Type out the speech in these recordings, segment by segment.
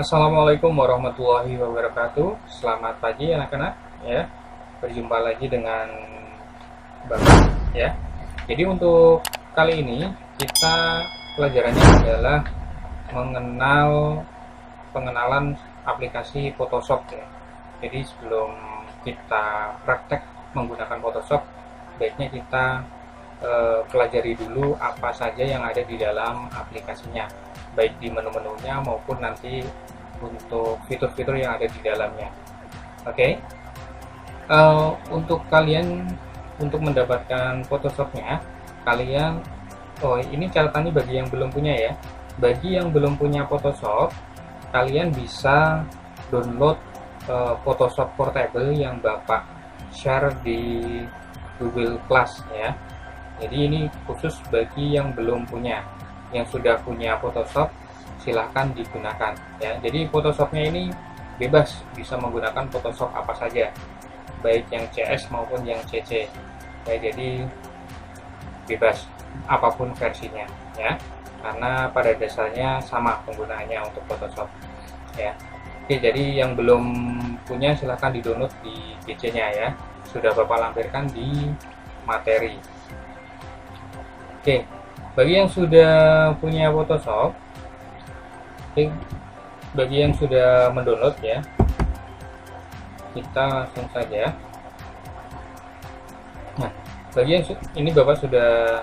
Assalamualaikum warahmatullahi wabarakatuh. Selamat pagi anak-anak ya. Berjumpa lagi dengan Bapak ya. Jadi untuk kali ini kita pelajarannya adalah pengenalan aplikasi Photoshop ya. Jadi sebelum kita praktek menggunakan Photoshop, baiknya kita pelajari dulu apa saja yang ada di dalam aplikasinya, baik di menu-menunya maupun nanti untuk fitur-fitur yang ada di dalamnya. Oke. Untuk kalian untuk mendapatkan Photoshopnya, kalian ini catatannya bagi yang belum punya ya. Bagi yang belum punya Photoshop, kalian bisa download Photoshop Portable yang Bapak share di Google Class ya. Jadi ini khusus bagi yang belum punya. Yang sudah punya Photoshop, silahkan digunakan ya. Jadi Photoshopnya ini bebas, bisa menggunakan Photoshop apa saja, baik yang CS maupun yang CC ya. Jadi bebas apapun versinya ya, karena pada dasarnya sama penggunaannya untuk Photoshop ya. Oke, jadi yang belum punya silahkan di-download di PC-nya ya. Sudah Bapak lampirkan di materi. Oke, bagi yang sudah punya Photoshop, bagi yang sudah mendownload ya, kita langsung saja. Nah, bagi yang ini Bapak sudah,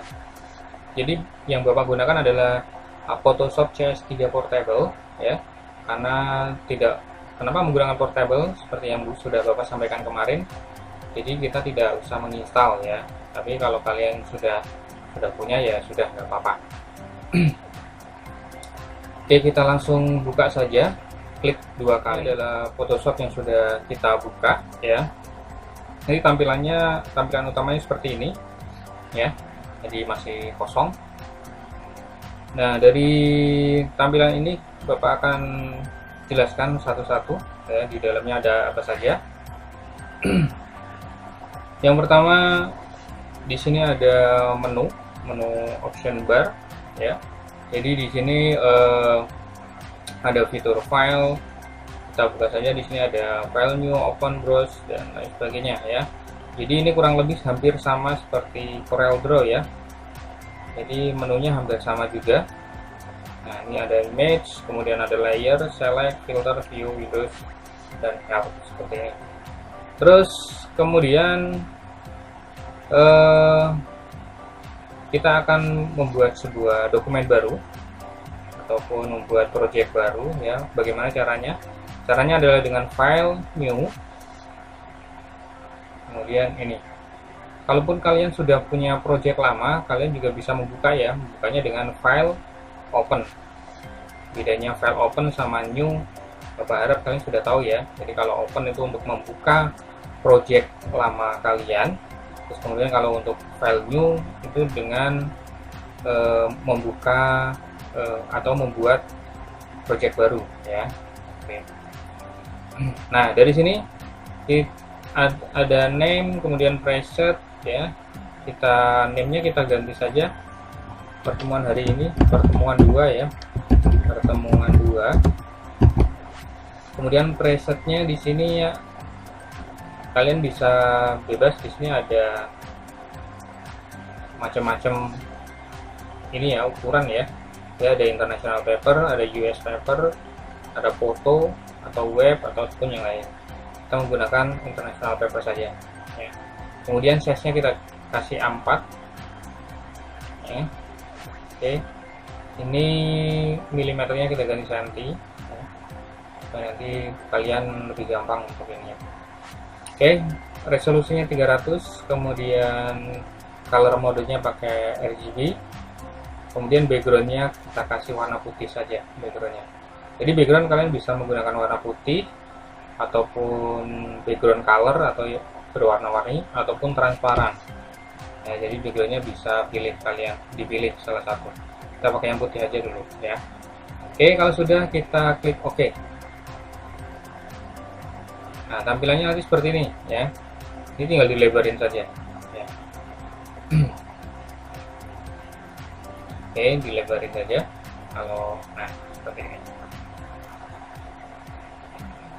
jadi yang Bapak gunakan adalah Photoshop CS3 Portable ya. Karena kenapa menggunakan portable seperti yang sudah Bapak sampaikan kemarin, jadi kita tidak usah menginstal ya. Tapi kalau kalian sudah punya ya sudah, nggak apa-apa. Oke, kita langsung buka saja. Klik dua kali adalah Photoshop yang sudah kita buka ya. Jadi tampilan utamanya seperti ini ya. Jadi masih kosong. Nah, dari tampilan ini Bapak akan jelaskan satu-satu ya, di dalamnya ada apa saja. Yang pertama, di sini ada menu option bar ya. Jadi di sini ada fitur file, kita buka saja. Di sini ada file new, open, browse dan lain sebagainya ya. Jadi ini kurang lebih hampir sama seperti CorelDRAW ya. Jadi menunya hampir sama juga. Nah, ini ada image, kemudian ada layer, select, filter, view, windows dan help seperti ini. Terus kemudian kita akan membuat sebuah dokumen baru ataupun membuat project baru ya. Bagaimana caranya? Caranya adalah dengan file new, kemudian ini. Kalaupun kalian sudah punya project lama, kalian juga bisa membukanya dengan file open. Bedanya file open sama new, Bapak harap kalian sudah tahu ya. Jadi kalau open itu untuk membuka project lama kalian. Terus kemudian kalau untuk file new itu dengan membuka atau membuat project baru ya. Oke. Nah, dari sini ada name, kemudian preset ya. Name-nya kita ganti saja. Pertemuan hari ini pertemuan 2 ya. Pertemuan 2. Kemudian presetnya di sini ya, kalian bisa bebas. Di sini ada macam-macam ini ya, ukuran ya. Ada international paper, ada US paper, ada foto atau web ataupun yang lain. Kita menggunakan international paper saja ya. Kemudian size-nya kita kasih A4 ya. Oke. Ini milimeternya kita ganti senti ya. Nanti kalian lebih gampang untuk ini ya. Oke, resolusinya 300, kemudian color modenya pakai RGB, kemudian backgroundnya kita kasih warna putih saja backgroundnya. Jadi background kalian bisa menggunakan warna putih ataupun background color atau berwarna-warni ataupun transparan. Ya, jadi backgroundnya bisa dipilih salah satu. Kita pakai yang putih aja dulu ya. Oke, kalau sudah kita klik OK. Nah, tampilannya nanti seperti ini ya. Ini tinggal dilebarin saja ya. Oke, dilebarin saja. Nah seperti ini.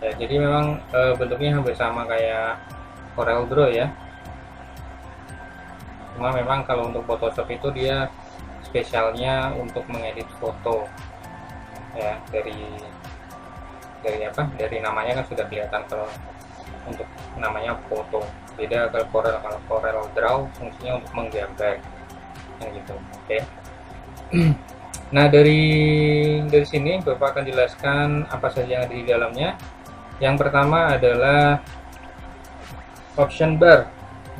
ya. Jadi memang bentuknya hampir sama kayak Corel Draw ya, cuma memang kalau untuk Photoshop itu dia spesialnya untuk mengedit foto ya. Dari namanya kan sudah kelihatan kalau untuk namanya foto. Beda kalau Corel Draw fungsinya untuk menggambar yang gitu. Oke. Nah, dari sini Bapak akan jelaskan apa saja yang ada di dalamnya. Yang pertama adalah option bar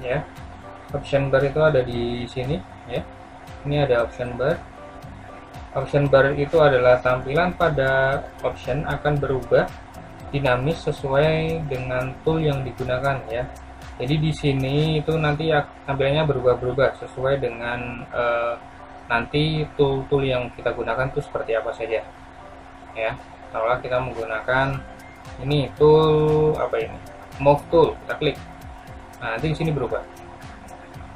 ya. Option bar itu ada di sini ya. Ini ada option bar. Option bar itu adalah tampilan pada option akan berubah dinamis sesuai dengan tool yang digunakan ya. Jadi di sini itu nanti tampilannya berubah-berubah sesuai dengan nanti tool-tool yang kita gunakan itu seperti apa saja ya. Kalau kita menggunakan ini tool apa ini, move tool, kita klik, nah nanti di sini berubah.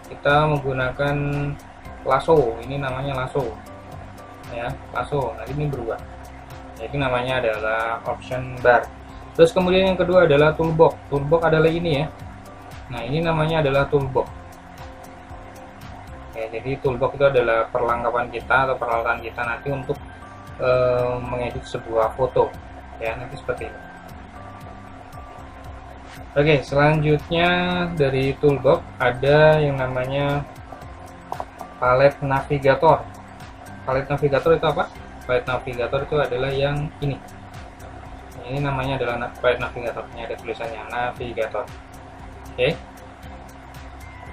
Kita menggunakan lasso, ini namanya lasso ya, lasso, nanti ini berubah. Jadi namanya adalah option bar. Terus kemudian yang kedua adalah toolbox. Toolbox adalah ini ya. Nah ini namanya adalah toolbox ya. Jadi toolbox itu adalah perlengkapan kita atau peralatan kita nanti untuk mengedit sebuah foto ya, nanti seperti ini. Oke, selanjutnya dari toolbox ada yang namanya palet navigator. Palet navigator itu apa? Palet navigator itu adalah yang ini. Ini namanya adalah palet navigator. Ini ada tulisannya navigator. Oke.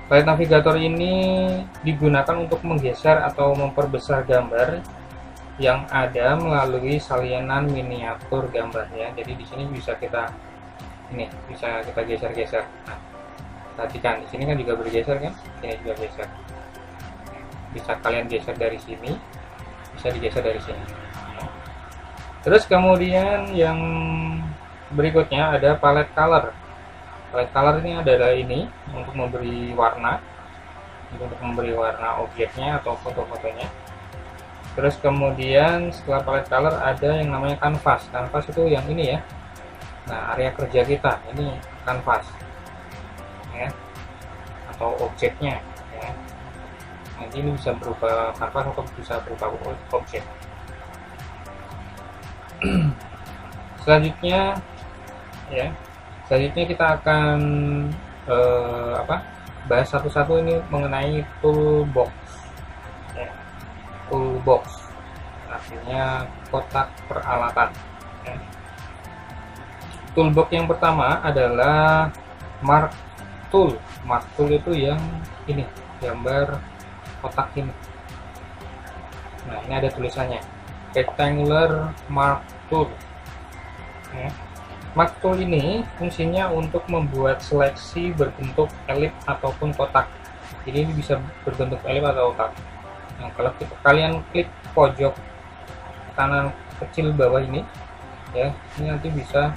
Palet navigator ini digunakan untuk menggeser atau memperbesar gambar yang ada melalui salinan miniatur gambar ya. Jadi di sini bisa kita geser-geser. Nah, perhatikan di sini kan juga bergeser kan? Sini juga geser. Bisa kalian geser dari sini, bisa digeser dari sini. Terus kemudian yang berikutnya ada palette color. Palette color ini adalah ini untuk memberi warna, objeknya atau foto-fotonya. Terus kemudian setelah palette color ada yang namanya canvas. Canvas itu yang ini ya. Nah, area kerja kita ini kanvas ya, atau objeknya ya. Nanti ini bisa berupa kanvas atau bisa berupa objek. Selanjutnya kita akan bahas satu-satu ini mengenai toolbox ya. Toolbox artinya kotak peralatan ya. Toolbox yang pertama adalah mark tool. Mark tool itu yang ini, gambar kotak ini. Nah, ini ada tulisannya rectangular mark tool ya. Mark tool ini fungsinya untuk membuat seleksi berbentuk elip ataupun kotak. Jadi ini bisa berbentuk elip atau kotak. Nah, kalau kalian klik pojok kanan kecil bawah ini ya, ini nanti bisa.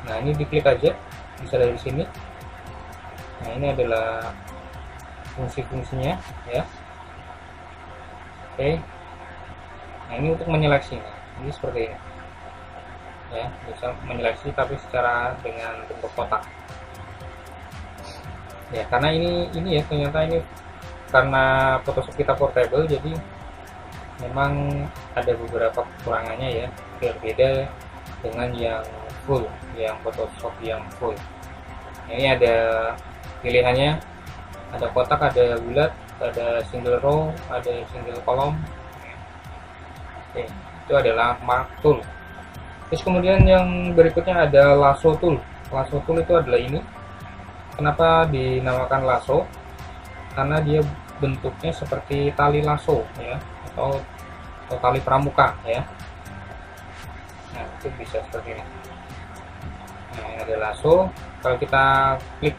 Nah, ini diklik aja, bisa dari sini. Nah, ini adalah fungsi-fungsinya ya. Oke. Nah, ini untuk menyeleksi. Ini seperti ini. Ya, bisa menyeleksi tapi secara dengan bentuk kotak. Ya, karena ini ya, ternyata ini karena Photoshop kita portable, jadi memang ada beberapa kekurangannya ya. Berbeda dengan yang full, yang Photoshop yang full. Ini ada pilihannya, ada kotak, ada bulat, ada single row, ada single column. Oke, itu adalah mark tool. Terus kemudian yang berikutnya ada lasso tool. Lasso tool itu adalah ini. Kenapa dinamakan lasso? Karena dia bentuknya seperti tali lasso ya, atau tali pramuka ya. Nah, itu bisa seperti ini. Nah, ini ada lasso. Kalau kita klik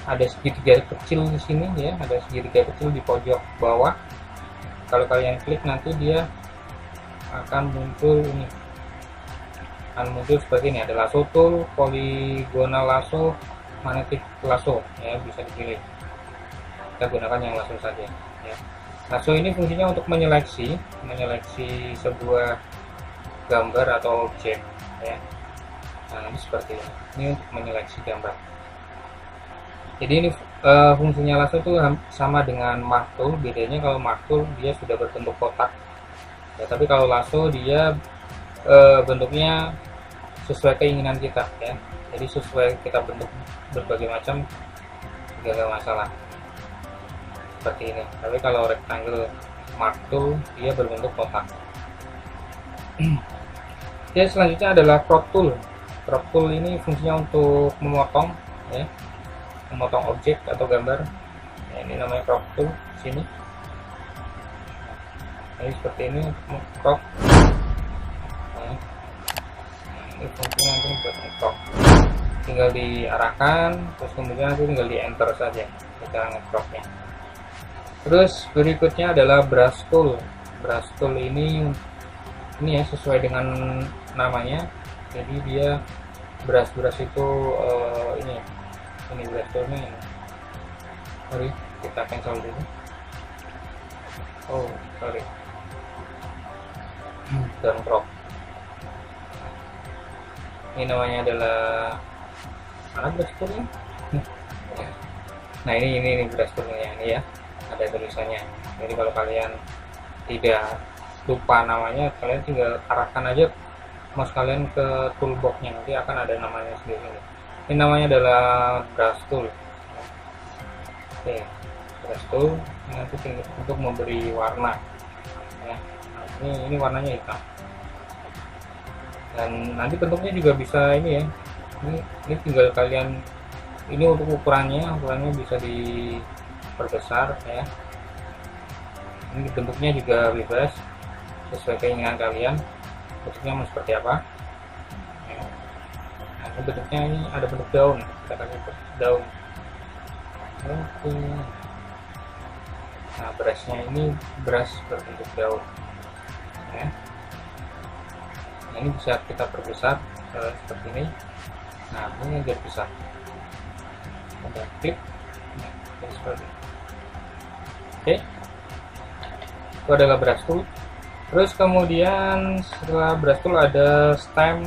ada segitiga kecil di sini ya, ada segitiga kecil di pojok bawah. Kalau kalian klik nanti dia akan muncul ini, akan muncul seperti ini. Ada lasso tool, polygonal lasso, magnetic lasso ya, bisa dipilih. Kita gunakan yang lasso saja ya. Lasso ini fungsinya untuk menyeleksi sebuah gambar atau objek ya. Nah, ini seperti ini untuk menyeleksi gambar. Jadi ini fungsinya lasso itu sama dengan mark tool. Bedanya kalau mark tool dia sudah berbentuk kotak ya, tapi kalau lasso dia bentuknya sesuai keinginan kita ya. Jadi sesuai kita bentuk berbagai macam tidak masalah seperti ini. Tapi kalau rectangle mark tool dia berbentuk kotak. Ya, selanjutnya adalah crop tool. Crop tool ini fungsinya untuk memotong ya, memotong objek atau gambar ya, ini namanya crop tool sini. Nah, ini seperti ini crop. Nah, ini fungsinya nanti buat crop, tinggal diarahkan terus kemudian nanti tinggal di enter saja kita nge-cropnya. Terus berikutnya adalah brush tool. Brush tool ini ya sesuai dengan namanya, jadi dia brush itu ini brush toolnya ini. Sorry, kita cancel dulu. Oh sorry, dan crop. Ini namanya adalah mana brush toolnya? Nah ini brush toolnya ini ya, ada tulisannya. Jadi kalau kalian tidak lupa namanya, kalian tinggal arahkan aja mouse kalian ke toolboxnya, nanti akan ada namanya sendiri. Ini namanya adalah brush tool. Oke, brush tool nanti tinggal untuk memberi warna ya. Ini warnanya hitam, dan nanti bentuknya juga bisa ini ya. Ini tinggal kalian, ini untuk ukurannya bisa diperbesar ya. Ini bentuknya juga bebas sesuai keinginan kalian, bentuknya mau seperti apa ya. Nah, ini bentuknya ini ada bentuk daun, kita kasih daun. Oke. Nah, brushnya ini brush berbentuk daun ya. Nah, ini bisa kita perbesar seperti ini. Nah, ini biar besar, kita klik nah, seperti ini. Oke, itu adalah brush tool. Terus kemudian setelah brush tool ada stamp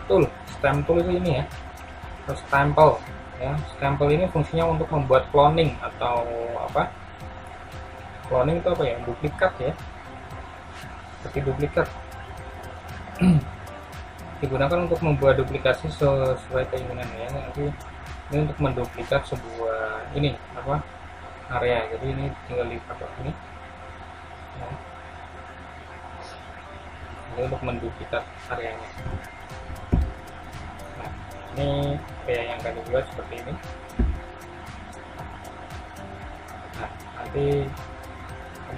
tool. Stamp tool itu ini ya, terus stempel ya. Stempel ini fungsinya untuk membuat cloning atau apa? Cloning itu apa ya? Duplikat ya, seperti duplikat. Digunakan untuk membuat duplikasi sesuai keinginan ya. Nanti ini untuk menduplikat sebuah ini apa area. Jadi ini tinggal dipakai ini. Ya. Untuk menduplikat areanya. Nah, ini kayak yang kami buat seperti ini. Nah, nanti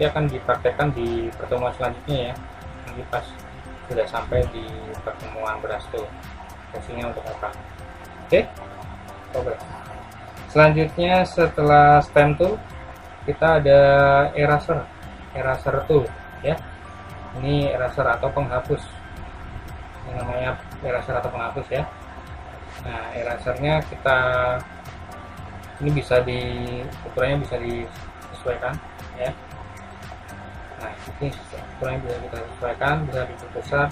akan dipraktekkan di pertemuan selanjutnya ya. Nanti pas sudah sampai di pertemuan brush tool, fungsinya untuk apa. Oke, progress. Selanjutnya setelah stamp tool kita ada eraser tool ya. Ini eraser atau penghapus, ini namanya eraser atau penghapus ya. Nah, erasernya kita ini bisa ukurannya bisa disesuaikan ya. Nah, ini ukurannya bisa kita sesuaikan, bisa diperbesar,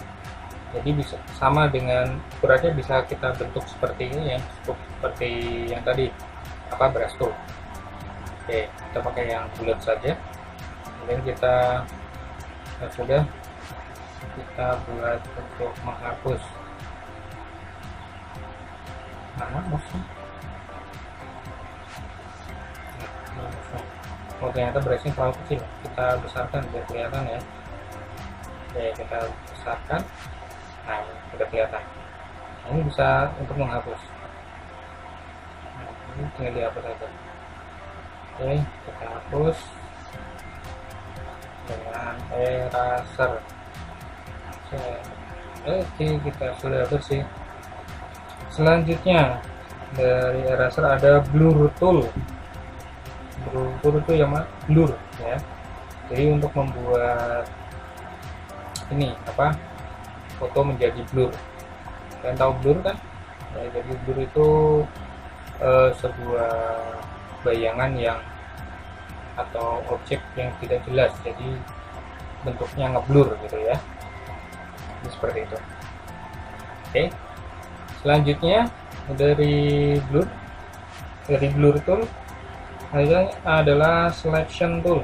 jadi bisa sama dengan ukurannya, bisa kita bentuk seperti ini ya, seperti yang tadi apa brush tool. Oke, kita pakai yang bulat saja, kemudian kita sudah kita buat untuk menghapus. Mana mouse-nya? Oh, ternyata brushnya terlalu kecil, kita besarkan biar kelihatan ya. Oke, kita besarkan. Nah, sudah kelihatan. Nah, ini bisa untuk menghapus. Nah, ini tinggal dihapus saja. Oke, kita hapus dengan eraser. Oke, kita sudah bersih. Selanjutnya dari eraser ada blur tool. Blur tool itu yang mana? Blur ya. Jadi untuk membuat ini apa? Foto menjadi blur. Kalian tahu blur kan? Ya, jadi blur itu sebuah bayangan yang atau objek yang tidak jelas, jadi bentuknya ngeblur gitu ya. Jadi seperti itu. Oke. Selanjutnya dari blur tool adalah selection tool.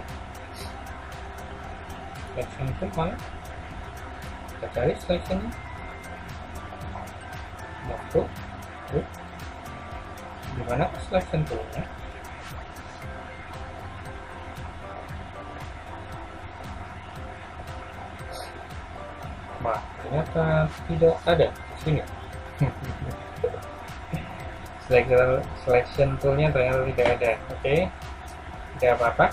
Selection tool mana? Kita cari selectionnya. Masuk. Gimana selection toolnya? Wah, ternyata tidak ada di sini. Selection toolnya ternyata tidak ada. Oke, tidak apa-apa,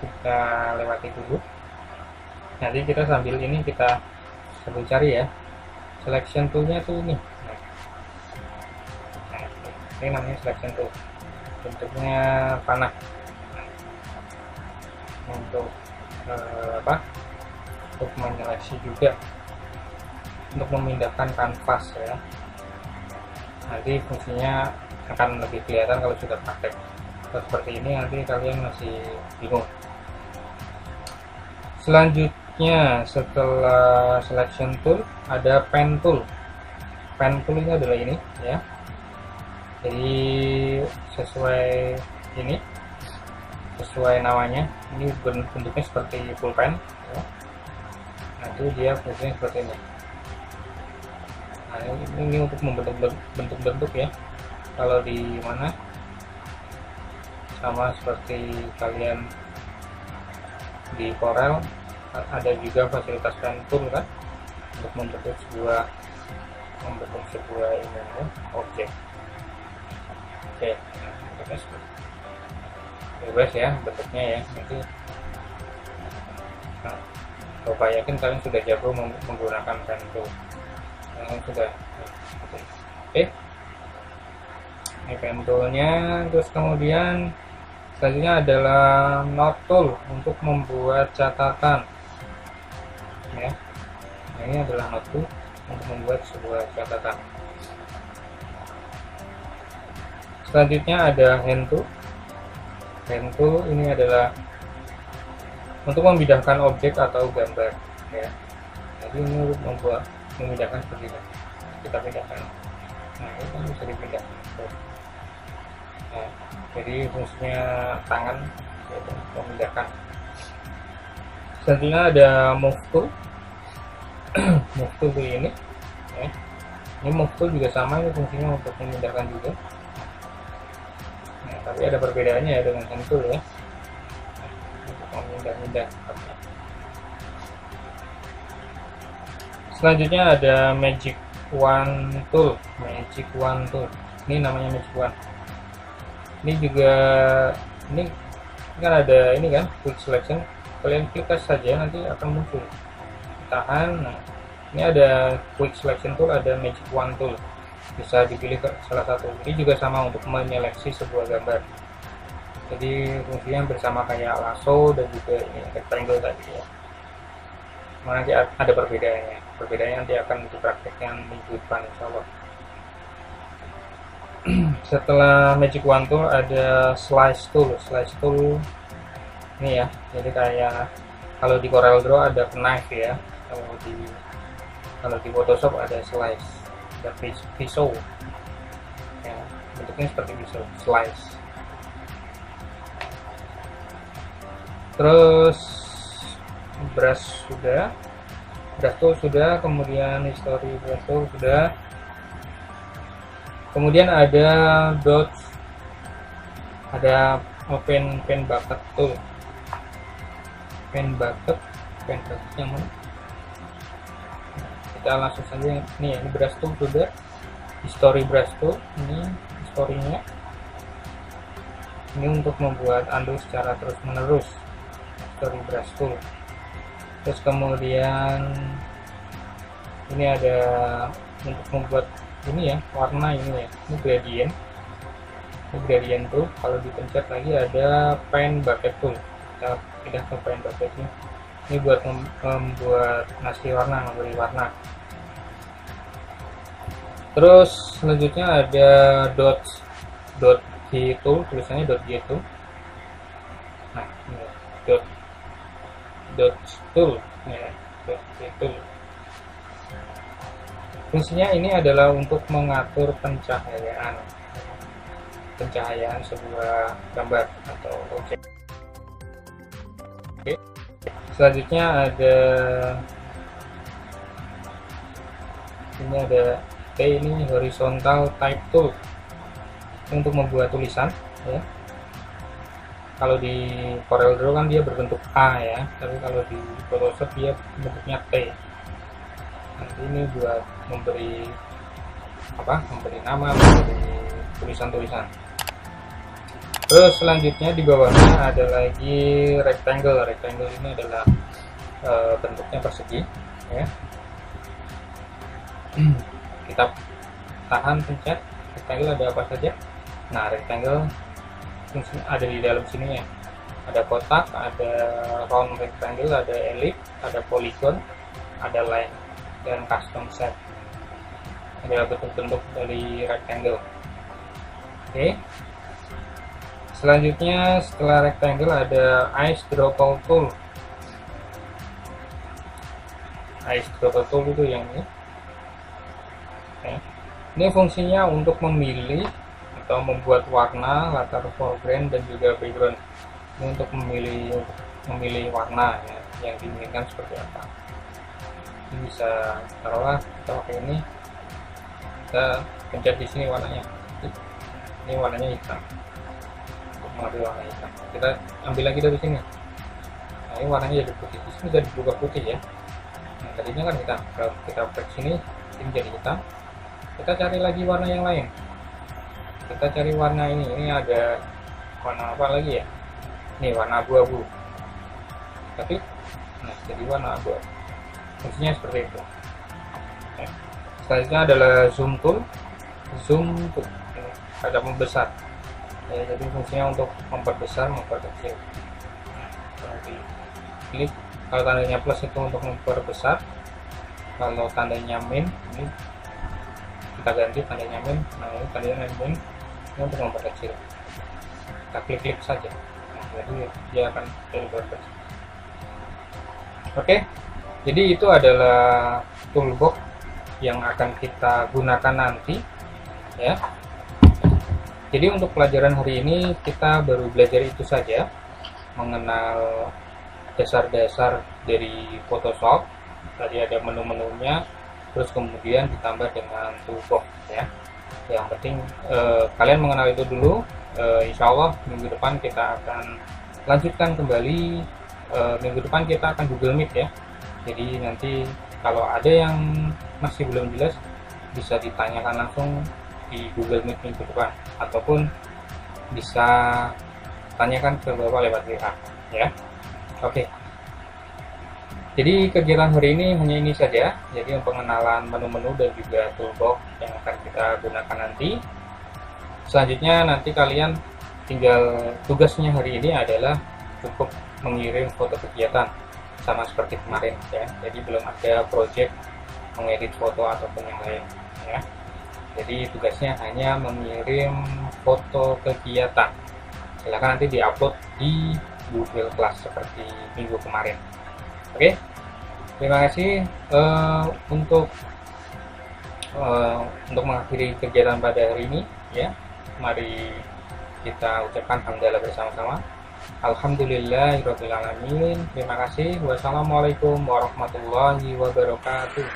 kita lewati dulu. Nanti kita sambil ini kita sambil cari ya. Selection toolnya tuh ini. Nah, ini namanya selection tool. Bentuknya panah. Untuk untuk menyeleksi juga, untuk memindahkan kanvas ya. Nanti fungsinya akan lebih kelihatan kalau sudah praktek. Seperti ini nanti kalian masih bingung. Selanjutnya setelah selection tool ada pen tool. Pen tool ini adalah ini ya. Jadi sesuai namanya, ini bentuknya seperti pulpen ya. Nah, itu dia fungsinya seperti ini. Nah, ini untuk membentuk bentuk-bentuk ya. Kalau di mana sama seperti kalian di Corel ada juga fasilitas pen tool kan, untuk membentuk sebuah ini ya, objek. Oke, bebas ya bentuknya ya. Nanti coba yakin kalian sudah jago menggunakan pen tool. Sudah. Oke. Ini pen toolnya. Terus kemudian selanjutnya adalah note tool untuk membuat catatan. Ya. Nah, ini adalah note tool untuk membuat sebuah catatan. Selanjutnya ada hand tool. Hand tool ini adalah untuk memindahkan objek atau gambar ya. Jadi ini untuk memindahkan seperti ini. Kita pindahkan. Nah, ini kan bisa dipindahkan. Nah, jadi fungsinya tangan yaitu memindahkan. Selanjutnya ada move tool. Move tool ini ya. Ini move tool juga sama, ini fungsinya untuk memindahkan juga. Nah, tapi ada perbedaannya ya dengan hand tool ya. Memindah-mindah. Selanjutnya ada magic wand tool. Ini namanya magic wand. Ini juga ini kan ada ini kan quick selection. Kalian klik saja nanti akan muncul. Tahan. Nah, ini ada quick selection tool, ada magic wand tool. Bisa dipilih ke salah satu. Ini juga sama untuk menyeleksi sebuah gambar. Jadi fungsinya bersama kayak lasso dan juga ini rectangle tadi ya. Nanti ada perbedaannya. Perbedaannya nanti akan dipraktekkan minggu depan insyaallah. Setelah magic wand tool ada slice tool. Slice tool ini ya. Jadi kayak kalau di Corel Draw ada knife ya. Kalau di Photoshop ada slice, ada pisau. Ya, bentuknya seperti pisau, slice. Terus brush tool sudah, kemudian history brush tool sudah, kemudian ada dots, ada open pen bucket tool. Pen bucket yang mana? Kita langsung saja nih ya, ini brush tool sudah, history brush tool, ini historinya, ini untuk membuat undo secara terus menerus. Story brush tool. Terus kemudian ini ada untuk membuat ini ya, warna ini ya, ini gradient tool. Kalau dipencet lagi ada pen bucket tool. Kita pindah ke pen bucketnya. Ini buat membuat ngasih warna, memberi warna. Terus selanjutnya ada dot G tool, tulisannya dot G tool. Nah, ini dot tool ya, dot tool. Fungsinya ini adalah untuk mengatur pencahayaan sebuah gambar atau objek. Oke. Selanjutnya ada ini horizontal type tool untuk membuat tulisan ya. Kalau di Corel Draw kan dia berbentuk A ya, tapi kalau di Photoshop dia bentuknya T. Nanti ini buat memberi nama, memberi tulisan-tulisan. Terus selanjutnya di bawahnya ada lagi rectangle. Rectangle ini adalah bentuknya persegi ya. Kita tahan, pencet rectangle, ada apa saja. Nah, rectangle ada di dalam sini ya. Ada kotak, ada round rectangle, ada ellipse, ada polygon, ada line, dan custom set. Ada bentuk-bentuk dari rectangle. Oke. Selanjutnya setelah rectangle ada eyes dropper tool. Eyes dropper tool itu yang ini. Oke. Ini fungsinya untuk memilih atau membuat warna latar foreground dan juga background. Ini untuk memilih warna ya, yang diinginkan seperti apa. Ini bisa taruhlah kita pakai ini, kita pencet di sini warnanya. Ini warnanya hitam. Untuk mengambil warna hitam, kita ambil lagi dari sini. Nah, ini warnanya jadi putih. Di sini jadi berubah putih ya. Nah, tadinya kan hitam. Kalau kita press sini, ini jadi hitam. Kita cari lagi warna yang lain. Kita cari warna ini ada warna apa lagi ya? Ini warna abu-abu. Tapi nah, jadi warna abu-abu. Fungsinya seperti itu. Oke. Selanjutnya adalah zoom tool. Ada membesar ya, jadi fungsinya untuk memperbesar, memperkecil. Kalau klik, kalau tandanya plus itu untuk memperbesar, kalau tandanya min ini kita ganti tandanya min. Nah, ini tandanya min ini untuk memperkecil. Kita klik saja. Nah, jadi dia akan jadi berkecil. Oke, jadi itu adalah toolbox yang akan kita gunakan nanti ya. Jadi untuk pelajaran hari ini kita baru belajar itu saja, mengenal dasar-dasar dari Photoshop. Tadi ada menu-menunya, terus kemudian ditambah dengan toolbox ya. Yang penting kalian mengenal itu dulu. Insya Allah minggu depan kita akan lanjutkan kembali. Minggu depan kita akan Google Meet ya. Jadi nanti kalau ada yang masih belum jelas bisa ditanyakan langsung di Google Meet minggu depan, ataupun bisa tanyakan ke Bapak lewat WA ya. Oke. Jadi kegiatan hari ini hanya ini saja. Jadi pengenalan menu-menu dan juga toolbox yang akan kita gunakan nanti. Selanjutnya nanti kalian tinggal tugasnya hari ini adalah cukup mengirim foto kegiatan sama seperti kemarin ya. Jadi belum ada project mengedit foto ataupun yang lain ya. Jadi tugasnya hanya mengirim foto kegiatan. Silahkan nanti diupload di Google Class seperti minggu kemarin. Oke, terima kasih untuk mengakhiri kegiatan pada hari ini ya. Mari kita ucapkan hamdalah bersama-sama. Alhamdulillahirabbil alamin. Terima kasih. Wassalamualaikum warahmatullahi wabarakatuh.